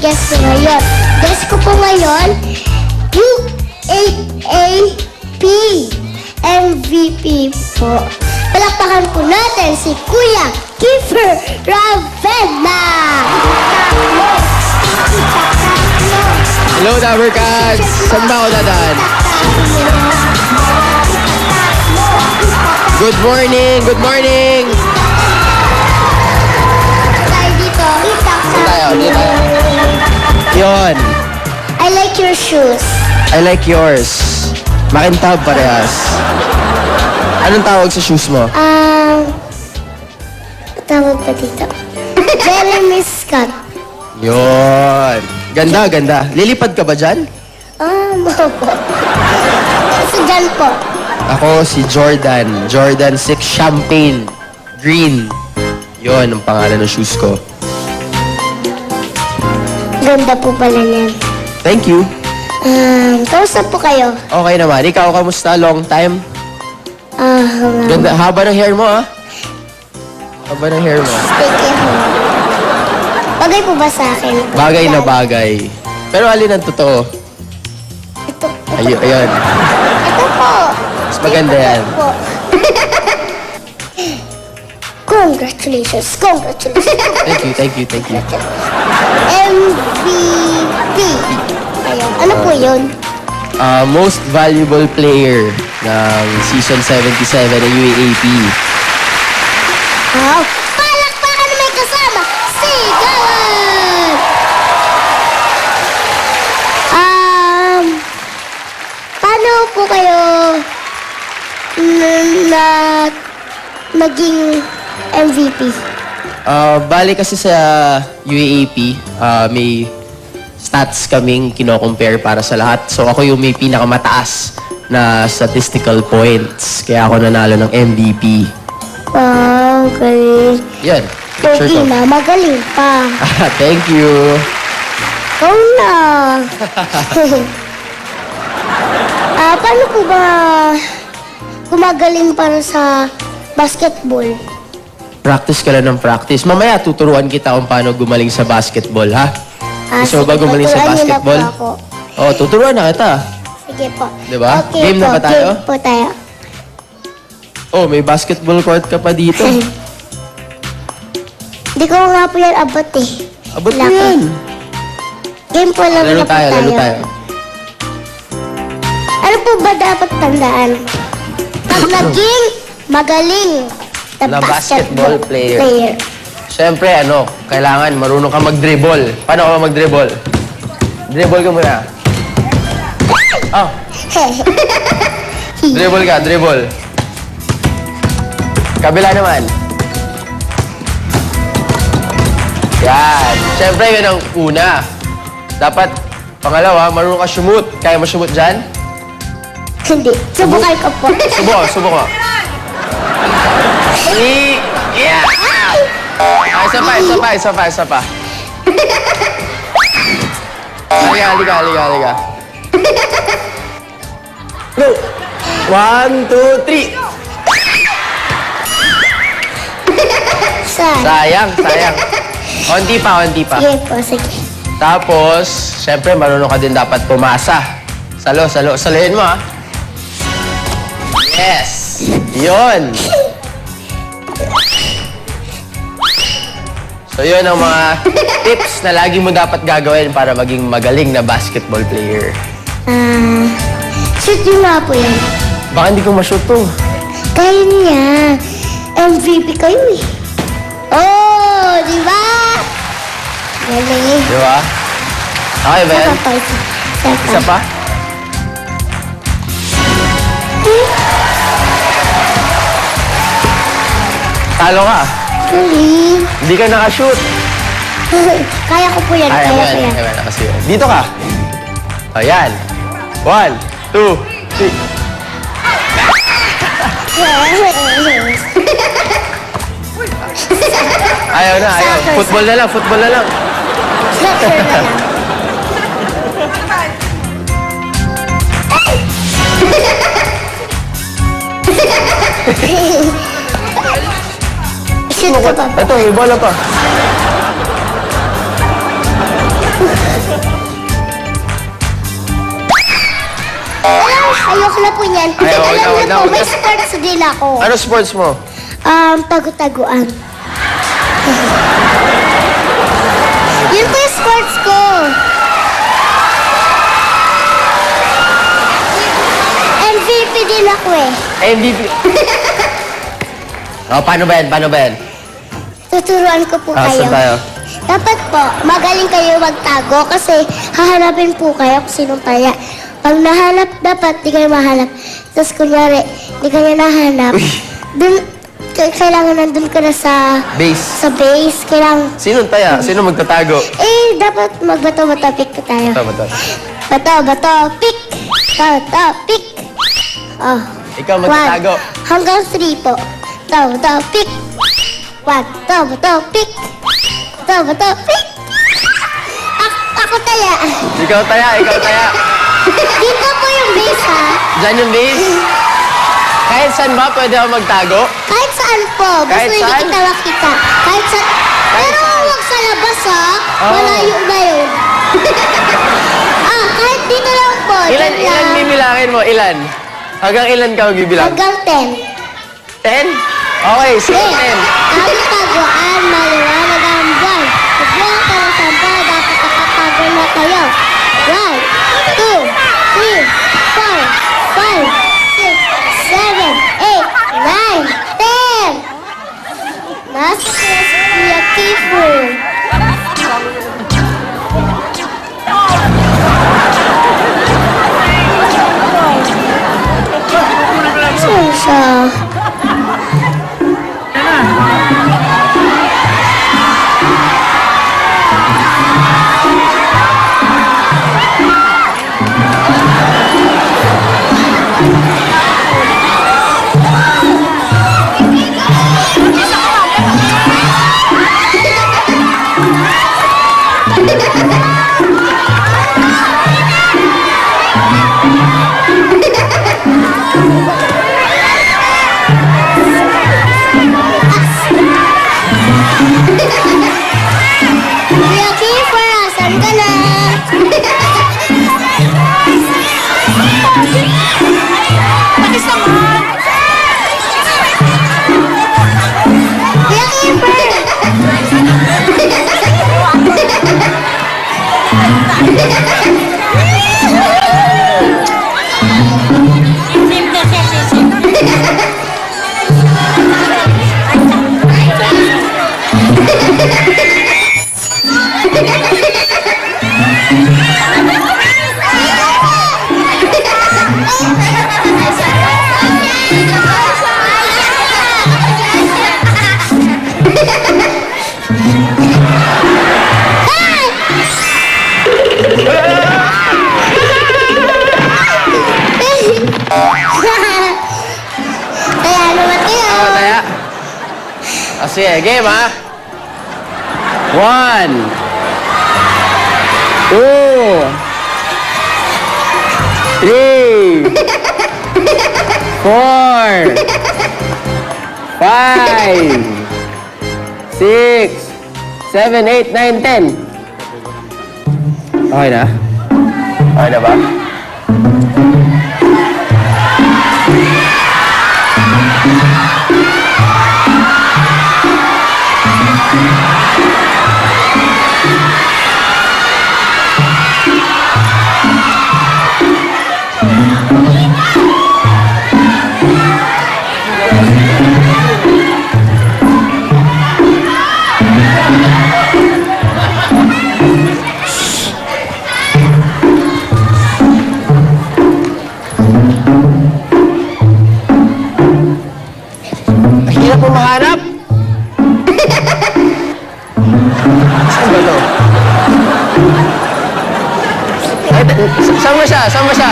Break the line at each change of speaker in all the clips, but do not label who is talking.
guest ko ngayon. Guest ko po ngayon, UAAP MVP po. Palakpakan po natin si Kuya Kiefer Ravenna.
Hello, Dabbercats! Saan ba ako dadaan? Good morning! Good morning!
Tayo dito.
Dito tayo. Yun.
I like your shoes.
I like yours. Makintab parehas. Anong tawag sa shoes mo?
Tawag pa dito. Jeremy Scott.
Yun. Ganda, ganda. Lilipad ka ba dyan?
Opo. Si John po.
Ako si Jordan. Jordan 6 Champagne. Green. Yun ang pangalan ng shoes ko.
Ganda po pala niyan.
Thank you.
Kamusta po kayo?
Okay naman. Ikaw, kamusta? Long time? Ganda. Haba ng hair mo, ah. Haba ng hair mo.
Sticky ho. Bagay po ba sa akin?
Bagay na bagay. Pero alin ang totoo?
Ito.
Ayun.
Ito po.
Mas maganda yan.
Ito po. Congratulations.
Thank you.
MVP. Ayun. Ano po yun?
Most valuable player ng season 77 ng UAAP.
Wow. Palakpakan na may kasama. Sigawan! Paano po kayo naging MVP?
Bali kasi sa UAAP, may stats kaming kino-compare para sa lahat. So ako yung may pinakamataas na statistical points. Kaya ako nanalo ng MVP.
Wow, galing.
Yan. Picture
Pogi
ko.
na, magaling pa.
Thank you.
Ikaw na. Paano po ba gumagaling para sa basketball?
Practice ka lang ng practice. Mamaya tuturuan kita kung paano gumaling sa basketball, ha? Gusto mo ba
sige,
gumaling sa
tuturuan niyo na
basketball?
po ako.
Oh, tuturuan na kita.
Sige po.
Diba?
Okay
Game na
po,
ba tayo?
Game po tayo.
Oh, may basketball court ka pa dito.
Hindi ko nga po yan abot eh.
Abot mo
Laki.
yan.
Game po lang
Lalo
na po
tayo, lalo tayo.
Ano po ba dapat tandaan? Pag naging magaling
Na basketball player. Siyempre, kailangan marunong ka mag-dribble. Paano ka mag-dribble? Dribble ka muna. Oh, dribble ka, dribble. Kabila naman. Yan. Siyempre, yun ang una. Dapat, pangalawa, marunong ka shumut. Kaya mo shumut dyan?
Hindi. Subukan ko po.
Subok mo. Yeah! Isa pa. Halika. Go! 1, 2, 3. Sayang. Konti pa.
Sige po, sige.
Tapos, syempre, marunong ka din dapat pumasa. Salohin mo, ha? Yes! Yun! So, yun ang mga tips na lagi mo dapat gagawin para maging magaling na basketball player.
Shoot nyo nga po yan.
Baka hindi ko ma-shoot to.
Kaya niya. MVP kayo eh. Oh, di ba? Galing.
Di ba? Okay ba yan?
Isa pa.
Isa pa? Talo ka.
Galing.
Hindi ka nakashoot.
Kaya ko po yan.
Kaya mo yan. Kasi dito ka. Ayan. 1, 2, 3. Ayaw na. Football na lang.
Soccer na lang. Shoot ka pa.
Ito, may bola pa.
Ayoko na po niyan.
Ay, wag na,
Alam
wag
niyo
na,
po,
wag
may
na.
sports din ako.
Ano sports mo?
Tagu-taguan. Yun po yung sports ko. MVP din ako eh.
MVP. Paano ba yan? Paano ba yan?
Tuturuan ko po kayo.
Saan tayo?
Dapat po, magaling kayo magtago kasi hahanapin po kayo kung sinong taya. Pag nahanap, dapat di kayo mahanap. Tapos kunyari, di kayo nahanap, dun, kailangan nandun ka na sa
Base.
base. Kailangan,
Sinong taya? Sino magtatago?
dapat magbato-bato, pick po tayo.
Bato.
Bato-bato, pick. Bato, pick. Oh.
Ikaw magtatago.
1 hanggang 3 po. Bato, pick. 1, bato, pick. Bato, pick. Ako taya.
Ikaw taya.
Dito po yung base, ha?
Diyan yung base? Kahit saan ba pwede ako magtago?
Kahit saan po. Basta
Kahit
hindi
saan?
kita makita. Kahit saan. Pero huwag sa labas, ha?
Oo.
Malayo na yun. Kahit dito lang po.
Ilan
dyan lang.
bibilangin mo? Ilan? Hanggang ilan ka magbibilang?
Hanggang 10.
10? Okay, sige 10.
Tago-taguan, maliwanag ang buwan. Pagbuwan ka ng samba, dapat nakatago na kayo. 1, 2, 3, 4, 5, 6, 7, 8, 9, 10. Nasa kaya si Kuya Kiefer. Saan siya? Kuya Kiefer, asan ka na? Kuya Kiefer! Kaya naman kayo.
Taya. Sige, game ha. 1, 2, 3, 4, 5, 6, 7, 8, 9, 10. Okay na? Okay na ba? Hirap mo mahanap. Saan ba to? Ay, saan mo siya? Saan mo siya?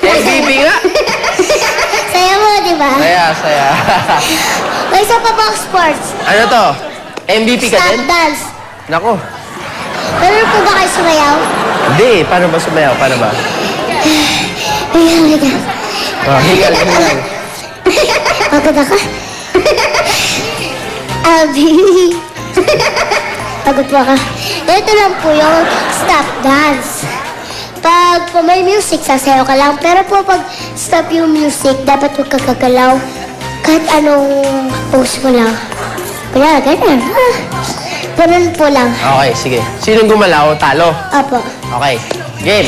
MVP nga.
Saya mo, di ba?
Saya.
May isa pa bang sports?
Ano to? MVP ka
Stop
din?
dance.
Nako.
Meron po ba kayo sumayaw?
Hindi. Paano ba sumayaw? Paano ba?
Ayan, ayan.
Oh, hingal, hingal.
Pagod ako. Abi. Pagod po ako. Ito lang po yung stop dance. Pag po may music, sasayaw ka lang. Pero po pag stop yung music, dapat huwag kagagalaw. Kahit anong pose mo lang. Wala, ganun. Ganun po lang.
Okay, sige. Sinong gumalaw? Talo.
Apo.
Okay, game.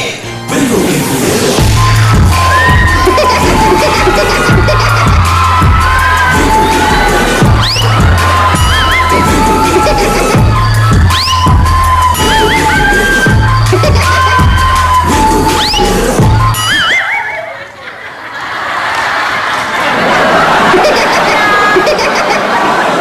Everybody love it. Everybody love it. Everybody love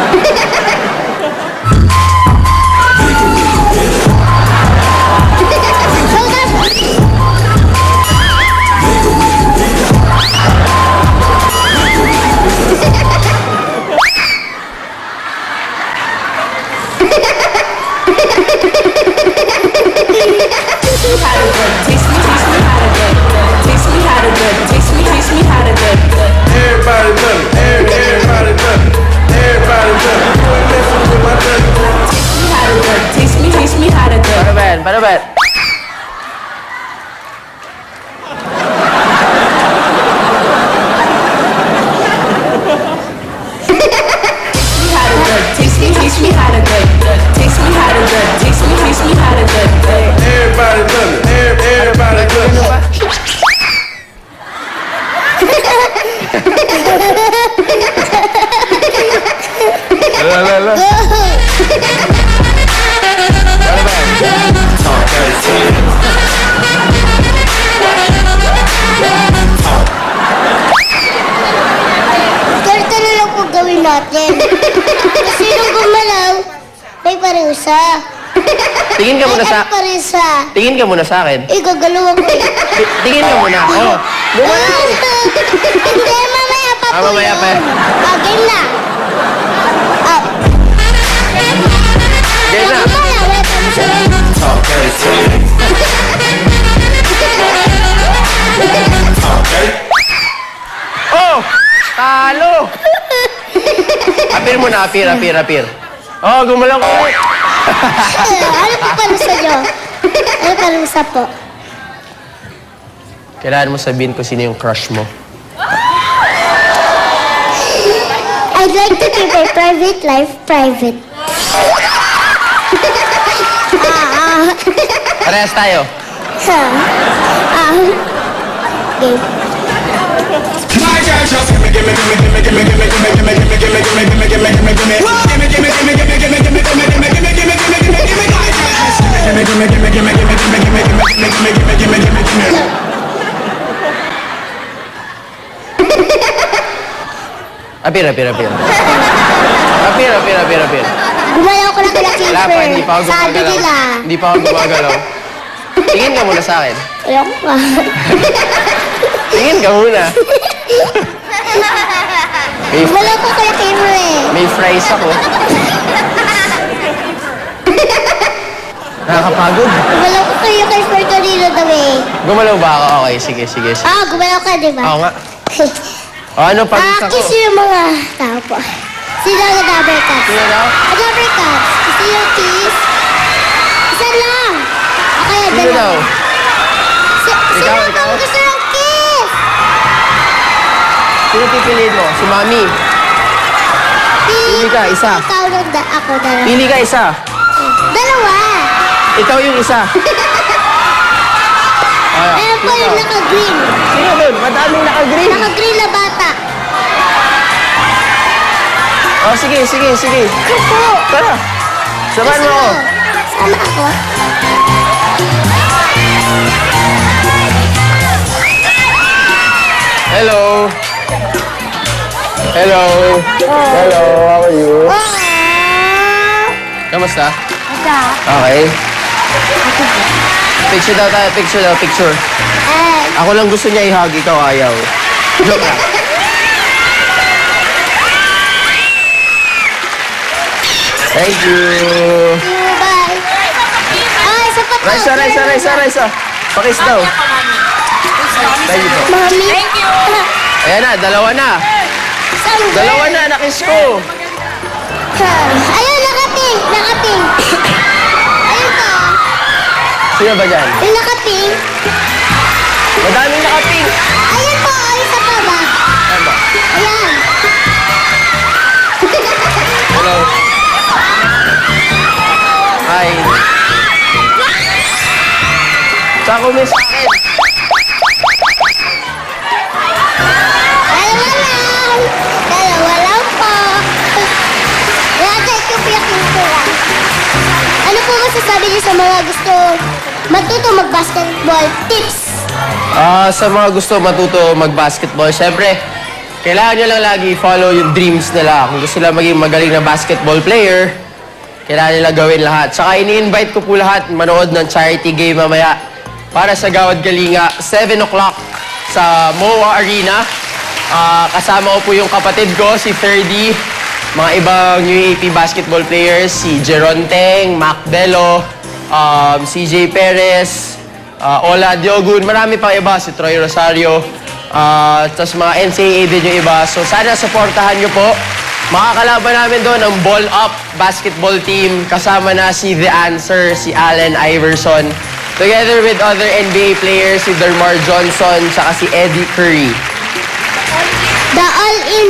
it. You ain't messing with my dirty.
Teach me how to do.
Paano ba yan? Paano ba yan?
Teach me how to do. Teach me how to do. Teach me how to do.
Everybody love it. Everybody love it.
Lala. Paano ba yan?
Ganito na lang po gawin natin. Kasi nung gumalaw, may parusa.
Tingin ka muna sa...
May parusa.
Tingin ka muna sa akin.
Gagalaw ako eh.
Tingin ka muna. Oh. Gumalaw.
Hindi, mamaya pa po
Mamaya pa.
yun. Game na. Ah,
Game na.
gumalaw, may parusa.
Oh! Talo! Apir muna, apir. Oh, gumalaw ko.
Ano po parusa nyo? Ano parusa po?
Kailangan mo sabihin ko sino yung crush mo.
I'd like to keep my private life private.
Parehas tayo.
Game.
Apir. Apir.
Gumalaw ko lang kila
Wala pa, hindi pa ako
Sabi
gumagalaw.
nila.
Hindi pa ako gumagalaw. Tingin ka muna sa akin.
Ayoko pa.
Tingin ka muna. May,
Gumalaw ko kila Kimber.
may fries ako. Nakakapagod.
Gumalaw ko kayo kay Ferdinando daw eh.
Gumalaw ba ako? Okay, sige.
Gumalaw ka, di ba?
Oo nga. O, ano pag isa ko?
Kiss yung mga tao po. Sino ang Dabber Cats?
Sino daw?
Dabber Cats. Gusto yung kiss? Isa lang. Okay,
Sino daw?
Sino
Ikaw?
ang gusto ng kiss?
Sino pipiliin mo? Si Mami. Pili ka, isa.
Ikaw lang ako dalawa.
Pili ka isa.
Dalawa.
Ikaw yung isa.
Meron po yung naka-green.
Sino dun? Madaming naka-green.
Naka-green na bata.
Oh, sige.
Ito po.
Tara. Samahan mo ako.
Sama ako.
Hello. Hello, how are you? Kamusta? Okay. Picture daw tayo, picture. Ako lang gusto niya i-hug, ikaw ayaw. Joke lang. Thank you.
Bye. Isa pa to.
Raisa. Pakis daw. Thank you po.
Mami. Thank you.
Ayan na, dalawa na.
Isang girl.
Dalawa na, nakis ko.
Ayun, naka-pink. Naka-pink. Ayun po.
Sino ba dyan?
Yung naka-pink.
Madaming nakaping.
Ayun po, isa pa ba?
Saan ba?
Ayan.
Hello. Hi. Saan ko miss akin?
Dalawa lang. Dalawa lang po. Lagay ko po yung pintura. Ano po masasabi niyo sa mga gusto matuto mag-basketball tips?
Sa mga gusto matuto mag-basketball, syempre, kailangan nyo lang lagi follow yung dreams nila. Kung gusto nila maging magaling na basketball player, kailangan nila gawin lahat. Saka ini-invite ko po lahat manood ng charity game mamaya para sa Gawad Galinga, 7 o'clock sa MOA Arena. Kasama ko po yung kapatid ko, si Ferdy, mga ibang UAP basketball players, si Jeron Teng, Mac Bello, CJ Perez, Ola Diogun, marami pang iba, si Troy Rosario, tapos mga NCAA din yung iba. So sana supportahan nyo po. Makakalaban namin doon ang Ball Up basketball team. Kasama na si The Answer, si Allen Iverson. Together with other NBA players, si Dermar Johnson, saka si Eddie Curry.
The All-In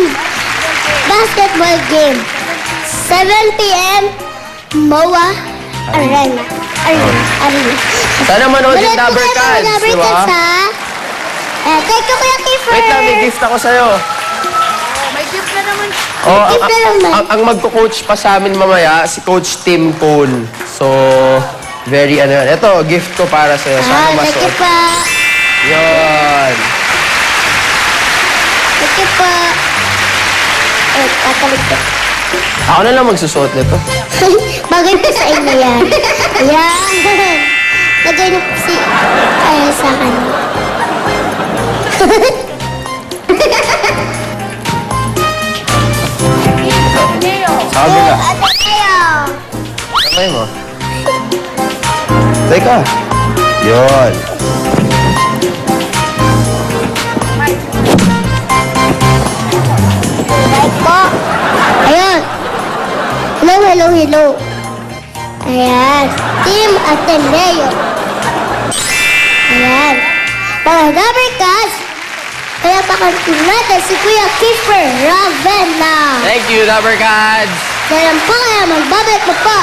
Basketball Game. 7 p.m. MOA Arena.
Sana manood yung
Manood po
Dabber
kayo ng
Cats,
Dabber
di ba?
Cats, ha? Thank you, Kuya Kiefer.
Wait lang, may gift ako sa'yo.
May gift na naman.
Oh,
Gift na naman.
ang magko-coach pa sa amin mamaya, si Coach Tim Cone. So, very ano yan. Ito, gift ko para sa'yo. Sana
Thank you
masuot.
po.
Yun.
Thank you po. Tatalig ko.
Ako na lang magsusuot nito.
Bagay po sa inyo yan. Yan. Lagay niyo po si... Ay, sa akin.
Sabi ka.
Ate kayo.
Kamay mo. Teka. Yun.
Right po. Ayun. Hello, hello, hello. Ayan. Team Ateneo. Ayan. Mga Dabber Cats, palapakan po natin si Kuya Kiefer Ravena.
Thank you, Dabber Cats.
Ganun po kaya magbabalik po po